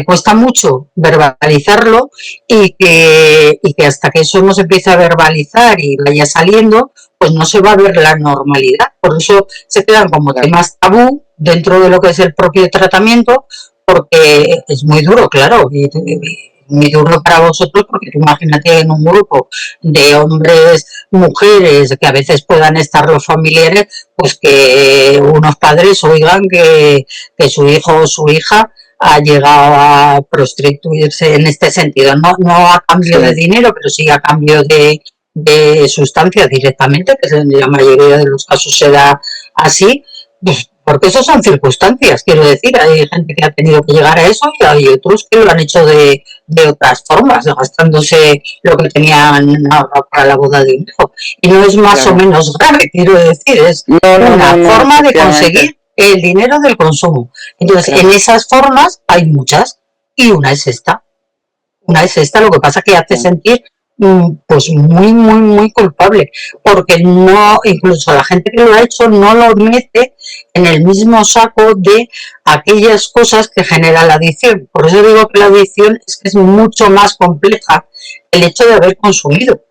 cuesta mucho verbalizarlo y que hasta que eso no se empiece a verbalizar y vaya saliendo, pues no se va a ver la normalidad. Por eso se quedan como claro, temas tabú dentro de lo que es el propio tratamiento, porque es muy duro, claro, y muy duro para vosotros, porque tú imagínate en un grupo de hombres, mujeres, que a veces puedan estar los familiares, pues que unos padres oigan que su hijo o su hija ha llegado a prostituirse en este sentido, no a cambio de sí, dinero, pero sí a cambio de sustancias directamente, que en la mayoría de los casos se da así, pues porque eso son circunstancias, quiero decir, hay gente que ha tenido que llegar a eso y hay otros que lo han hecho de otras formas, gastándose lo que tenían para la boda de un hijo. Y no es más o claro. menos grave, quiero decir, es No, no, no, una no, forma de efectivamente, conseguir el dinero del consumo. Entonces, en claro, esas formas hay muchas y una es esta, lo que pasa que hace sí, sentir pues muy, muy, muy culpable, porque no, incluso la gente que lo ha hecho no lo mete en el mismo saco de aquellas cosas que genera la adicción. Por eso digo que la adicción es que es mucho más compleja el hecho de haber consumido,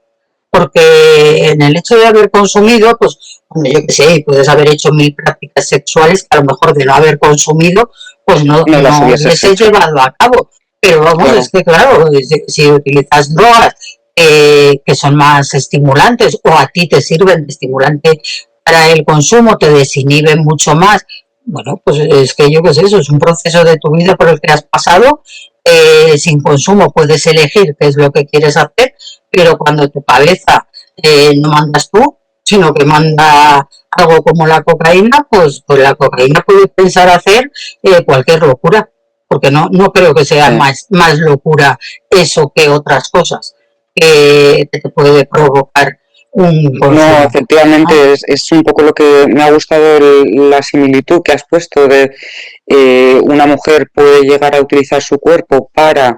porque en el hecho de haber consumido, pues, bueno, yo qué sé, puedes haber hecho mil prácticas sexuales que a lo mejor de no haber consumido, pues no, no las no hubieses hubieses hecho, llevado a cabo. Pero vamos, claro, es que claro, si utilizas drogas que son más estimulantes o a ti te sirven de estimulante para el consumo, te desinhiben mucho más. Bueno, pues es que yo qué sé, eso es un proceso de tu vida por el que has pasado. Sin consumo puedes elegir qué es lo que quieres hacer, pero cuando tu cabeza no mandas tú, sino que manda algo como la cocaína, pues la cocaína puede pensar hacer cualquier locura, porque no creo que sea sí, más locura eso que otras cosas que te puede provocar. un No, consumo, ¿no? efectivamente, es un poco lo que me ha gustado la similitud que has puesto de una mujer puede llegar a utilizar su cuerpo para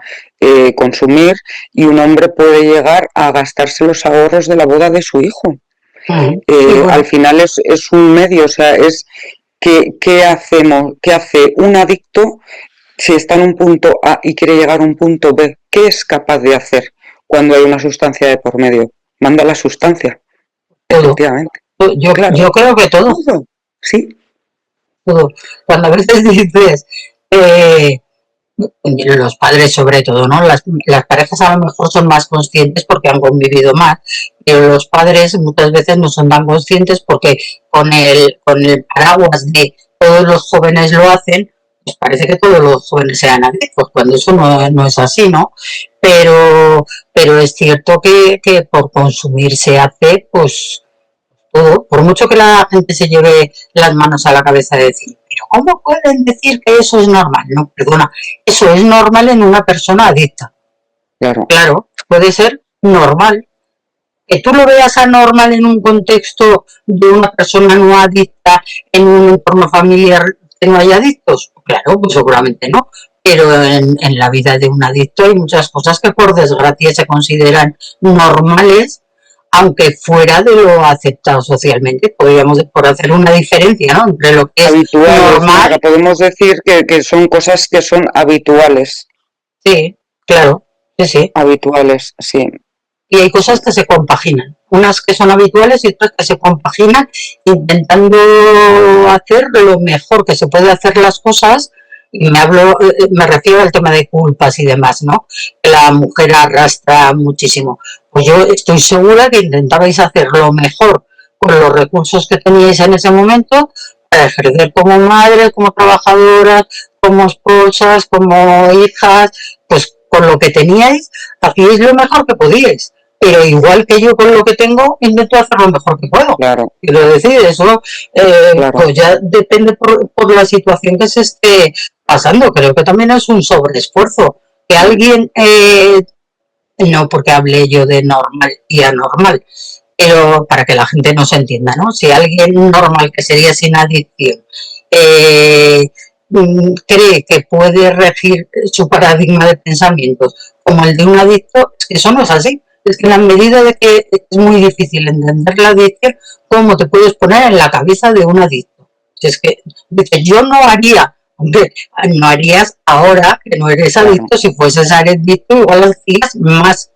consumir y un hombre puede llegar a gastarse los ahorros de la boda de su hijo. Sí, Al bueno, final es un medio, o sea, es qué hacemos, qué hace un adicto si está en un punto A y quiere llegar a un punto B. ¿Qué es capaz de hacer cuando hay una sustancia de por medio? Manda la sustancia, todo. efectivamente. Yo Claro, creo que todo, todo. Sí, todo. Cuando a veces dices, eh, los padres sobre todo, ¿no? Las parejas a lo mejor son más conscientes porque han convivido más, pero los padres muchas veces no son tan conscientes porque con el paraguas de todos los jóvenes lo hacen, pues parece que todos los jóvenes sean adictos, cuando eso no es así, ¿no? Pero es cierto que por consumir se hace, pues todo, por mucho que la gente se lleve las manos a la cabeza de decir, pero ¿cómo pueden decir que eso es normal? No, perdona, eso es normal en una persona adicta. claro. Claro, puede ser normal. Que tú lo veas anormal en un contexto de una persona no adicta, en un entorno familiar que no haya adictos, claro, pues seguramente no. Pero en la vida de un adicto hay muchas cosas que por desgracia se consideran normales, aunque fuera de lo aceptado socialmente. Podríamos por hacer una diferencia, ¿no? Entre lo que es Habituales, Marga, normal, podemos decir que son cosas que son habituales. sí, claro, sí, sí. Habituales, sí. Y hay Sí, cosas que se compaginan, unas que son habituales y otras que se compaginan intentando hacer lo mejor que se puede hacer las cosas. Y me refiero al tema de culpas y demás, ¿no? Que la mujer arrastra muchísimo. Pues yo estoy segura que intentabais hacer lo mejor con los recursos que teníais en ese momento para ejercer como madres, como trabajadoras, como esposas, como hijas, pues con lo que teníais, hacíais lo mejor que podíais, pero igual que yo con lo que tengo, intento hacer lo mejor que puedo. claro, Quiero decir, eso claro. pues ya depende por la situación que se esté pasando. Creo que también es un sobreesfuerzo. Que alguien, no porque hable yo de normal y anormal, pero para que la gente no se entienda, ¿no? Si alguien normal, que sería sin adicción, eh, cree que puede regir su paradigma de pensamientos como el de un adicto, es que eso no es así. Es que en la medida de que es muy difícil entender la adicción, ¿cómo te puedes poner en la cabeza de un adicto? Si es que dice, yo no haría, hombre, no harías ahora que no eres Claro, adicto, si fueses adicto igual hacías más,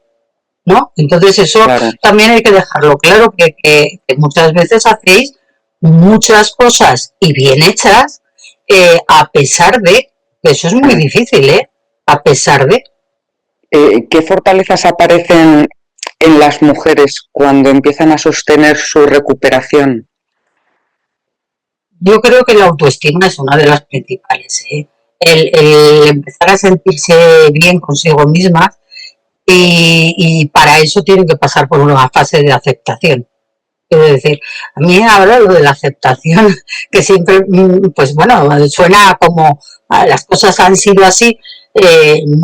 ¿no? Entonces eso claro. también hay que dejarlo claro, que muchas veces hacéis muchas cosas y bien hechas, a pesar de, que eso es muy difícil, ¿eh? A pesar de, ¿Qué fortalezas aparecen en las mujeres cuando empiezan a sostener su recuperación? yo creo que la autoestima es una de las principales, ¿eh? El empezar a sentirse bien consigo misma y para eso tienen que pasar por una fase de aceptación. Quiero decir, a mí ahora lo de la aceptación, que siempre, pues bueno, suena como las cosas han sido así,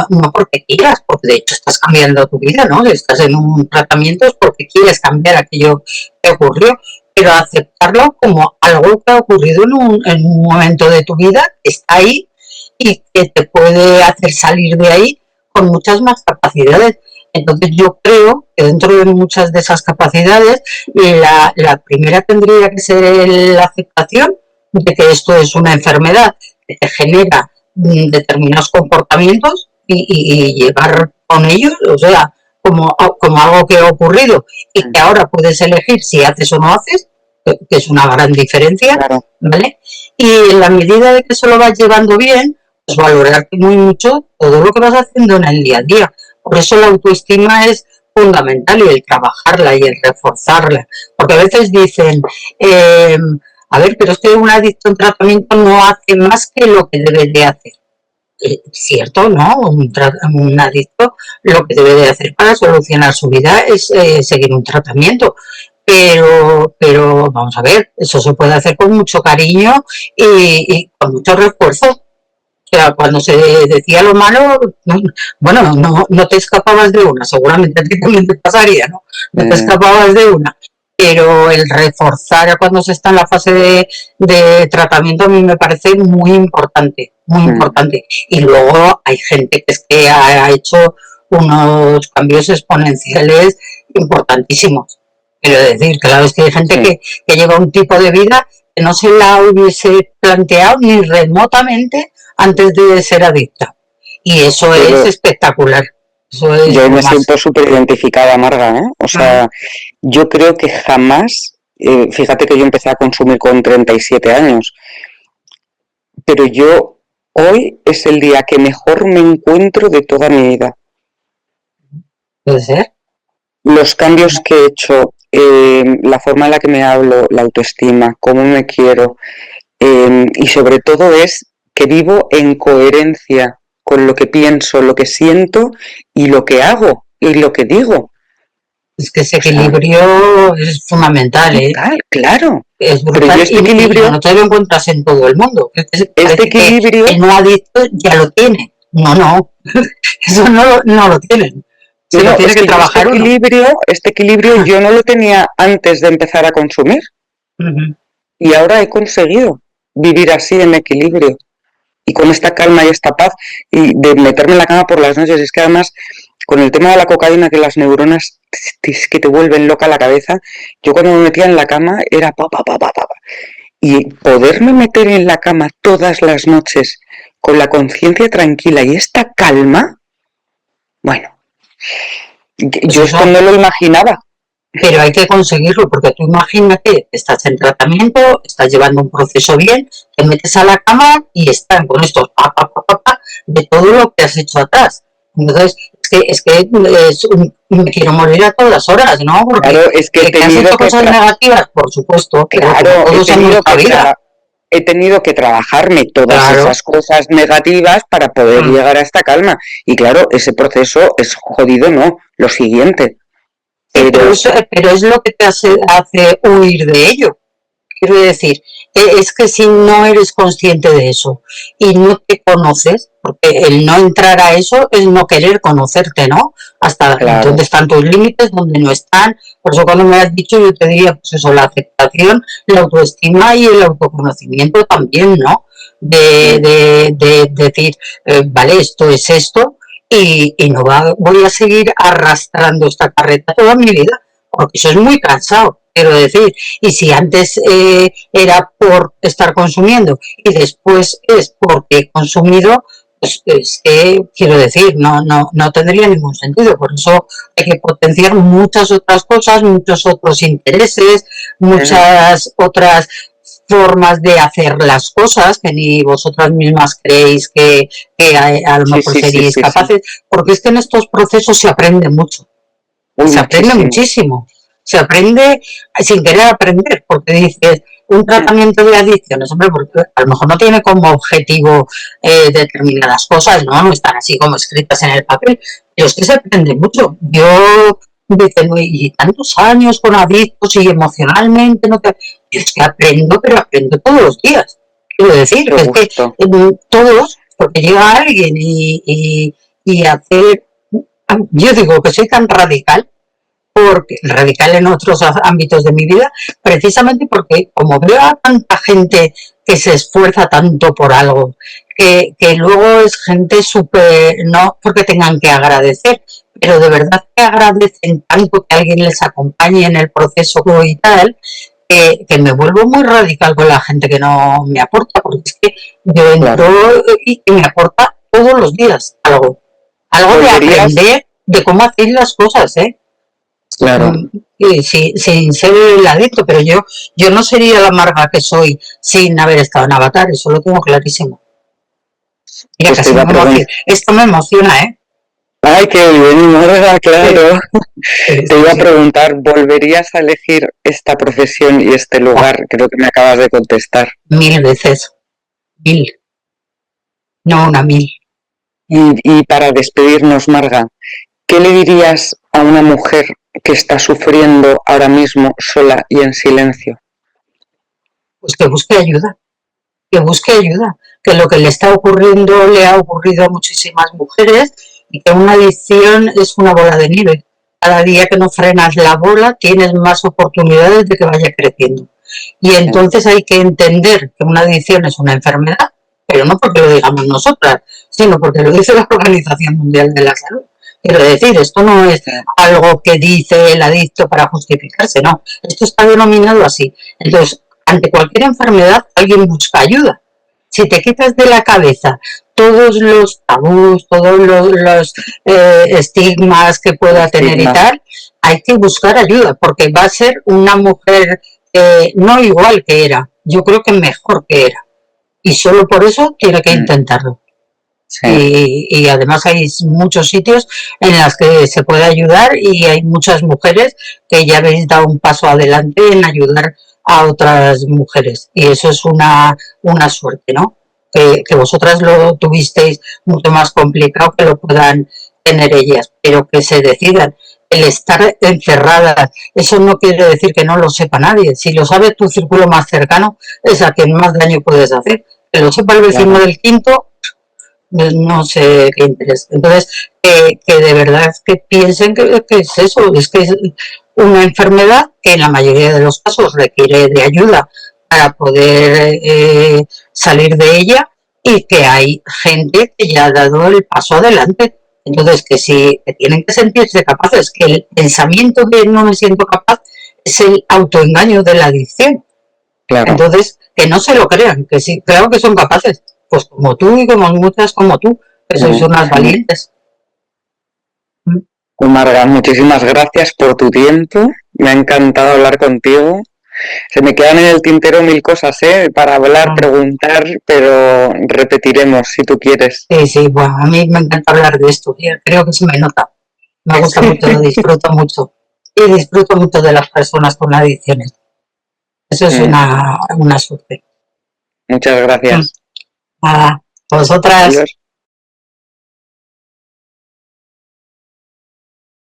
no porque quieras, porque de hecho estás cambiando tu vida, ¿no? Si estás en un tratamiento es porque quieres cambiar aquello que ocurrió, pero aceptarlo como algo que ha ocurrido en un momento de tu vida, que está ahí y que te puede hacer salir de ahí con muchas más capacidades. Entonces yo creo que dentro de muchas de esas capacidades, la primera tendría que ser la aceptación de que esto es una enfermedad que te genera determinados comportamientos y llevar con ellos, o sea, como algo que ha ocurrido y que ahora puedes elegir si haces o no haces, que es una gran diferencia, Claro, ¿vale? Y en la medida de que se lo vas llevando bien, pues valorar muy mucho todo lo que vas haciendo en el día a día. Por eso la autoestima es fundamental y el trabajarla y el reforzarla. Porque a veces dicen, a ver, pero es que un adicto en tratamiento no hace más que lo que debe de hacer. Cierto, ¿no? Un adicto lo que debe de hacer para solucionar su vida es seguir un tratamiento. Pero vamos a ver, eso se puede hacer con mucho cariño y con mucho refuerzo. sea, cuando se decía lo malo, bueno, no te escapabas de una, seguramente a ti también te pasaría, ¿no? No te escapabas de una, pero el reforzar cuando se está en la fase de tratamiento a mí me parece muy importante, muy importante. Y luego hay gente que es que ha hecho unos cambios exponenciales importantísimos. Quiero decir, claro, es que hay gente que lleva un tipo de vida que no se la hubiese planteado ni remotamente antes de ser adicta. Y eso es espectacular. Eso es yo me siento súper identificada, Marga, ¿eh? O sea, yo creo que jamás, fíjate que yo empecé a consumir con 37 años, pero yo hoy es el día que mejor me encuentro de toda mi vida. ¿Puede ser? Los cambios que he hecho, la forma en la que me hablo, la autoestima, cómo me quiero, y sobre todo es que vivo en coherencia con lo que pienso, lo que siento y lo que hago y lo que digo. Es que ese equilibrio es fundamental, ¿eh? Claro. Es brutal. Pero este equilibrio no te lo encuentras en todo el mundo. Este equilibrio, el no adicto ya lo tiene. No. Eso no lo tienen. Se lo tiene que trabajar este equilibrio yo no lo tenía antes de empezar a consumir. Y ahora he conseguido vivir así en equilibrio. Y con esta calma y esta paz. Y de meterme en la cama por las noches. Es que además, con el tema de la cocaína, que las neuronas es que te vuelven loca la cabeza. Yo cuando me metía en la cama era pa. Y poderme meter en la cama todas las noches con la conciencia tranquila y esta calma, bueno, yo esto no lo imaginaba. Pero hay que conseguirlo, porque tú imagínate, estás en tratamiento, estás llevando un proceso bien, te metes a la cama y están con estos de todo lo que has hecho atrás. Entonces, es que me quiero morir a todas horas, ¿no? Porque claro, es que has hecho cosas negativas, por supuesto. Claro, he tenido que trabajarme todas esas cosas negativas para poder llegar a esta calma. Y claro, ese proceso es jodido, ¿no? Lo siguiente. Pero es lo que te hace huir de ello. Quiero decir, es que si no eres consciente de eso y no te conoces, porque el no entrar a eso es no querer conocerte, ¿no? Hasta dónde están tus límites, dónde no están. Por eso cuando me has dicho, yo te diría, pues eso, la aceptación, la autoestima y el autoconocimiento también, ¿no? De decir, vale, esto es esto y no voy a seguir arrastrando esta carreta toda mi vida, porque eso es muy cansado. Quiero decir, y si antes era por estar consumiendo y después es porque he consumido, pues es que, quiero decir, no tendría ningún sentido. Por eso hay que potenciar muchas otras cosas, muchos otros intereses, muchas otras formas de hacer las cosas que ni vosotras mismas creéis que a lo mejor seríais capaces, porque es que en estos procesos se aprende mucho, se aprende muchísimo. Se aprende sin querer aprender, porque dices, un tratamiento de adicciones, hombre, porque a lo mejor no tiene como objetivo determinadas cosas, ¿no? Están así como escritas en el papel, pero es que se aprende mucho. Yo, y tantos años con adictos y emocionalmente, es que aprendo, pero aprendo todos los días. Quiero decir, es que todos, porque llega alguien y hacer, yo digo que soy tan radical, porque radical en otros ámbitos de mi vida, precisamente porque como veo a tanta gente que se esfuerza tanto por algo, que luego es gente súper, no porque tengan que agradecer, pero de verdad que agradecen tanto que alguien les acompañe en el proceso y tal, que me vuelvo muy radical con la gente que no me aporta, porque es que yo entro y que me aporta todos los días algo de aprender de cómo hacer las cosas, Claro. Sin ser el adicto, pero yo no sería la amarga que soy sin haber estado en Avatar, eso lo tengo clarísimo. Mira, pues esto me emociona, ¿eh? Ay, qué bien, Marga, claro. Te iba a preguntar, ¿volverías a elegir esta profesión y este lugar? Creo que me acabas de contestar. 1000 veces. 1000. No, 1000. Y para despedirnos, Marga, ¿qué le dirías a una mujer que está sufriendo ahora mismo sola y en silencio? Pues que busque ayuda, que lo que le está ocurriendo le ha ocurrido a muchísimas mujeres y que una adicción es una bola de nieve. Cada día que no frenas la bola tienes más oportunidades de que vaya creciendo. Y entonces hay que entender que una adicción es una enfermedad, pero no porque lo digamos nosotras, sino porque lo dice la Organización Mundial de la Salud. Quiero decir, esto no es algo que dice el adicto para justificarse, no. Esto está denominado así. Entonces, ante cualquier enfermedad, alguien busca ayuda. Si te quitas de la cabeza todos los tabús, todos los estigmas que pueda tener y tal, hay que buscar ayuda, porque va a ser una mujer no igual que era, yo creo que mejor que era. Y solo por eso tiene que intentarlo. Sí. Y además hay muchos sitios en los que se puede ayudar y hay muchas mujeres que ya habéis dado un paso adelante en ayudar a otras mujeres. Y eso es una suerte, ¿no? Que vosotras lo tuvisteis mucho más complicado que lo puedan tener ellas, pero que se decidan. El estar encerrada, eso no quiere decir que no lo sepa nadie. Si lo sabe tu círculo más cercano, es a quien más daño puedes hacer. Que lo sepa el vecino del quinto, no sé qué interés. Entonces, que de verdad que piensen que es eso, es que es una enfermedad que en la mayoría de los casos requiere de ayuda para poder salir de ella y que hay gente que ya ha dado el paso adelante. Entonces, que si tienen que sentirse capaces, que el pensamiento de no me siento capaz es el autoengaño de la adicción. Claro. Entonces, que no se lo crean, que sí, claro que son capaces, pues como tú y como muchas como tú, que sois unas valientes. Marga, muchísimas gracias por tu tiempo, me ha encantado hablar contigo. Se me quedan en el tintero 1000 cosas, para hablar, preguntar, pero repetiremos si tú quieres. Sí, bueno, a mí me encanta hablar de esto, creo que se me nota. Me gusta mucho, lo disfruto mucho. Y disfruto mucho de las personas con adicciones. Eso es una suerte. Muchas gracias. A vosotras. Adiós.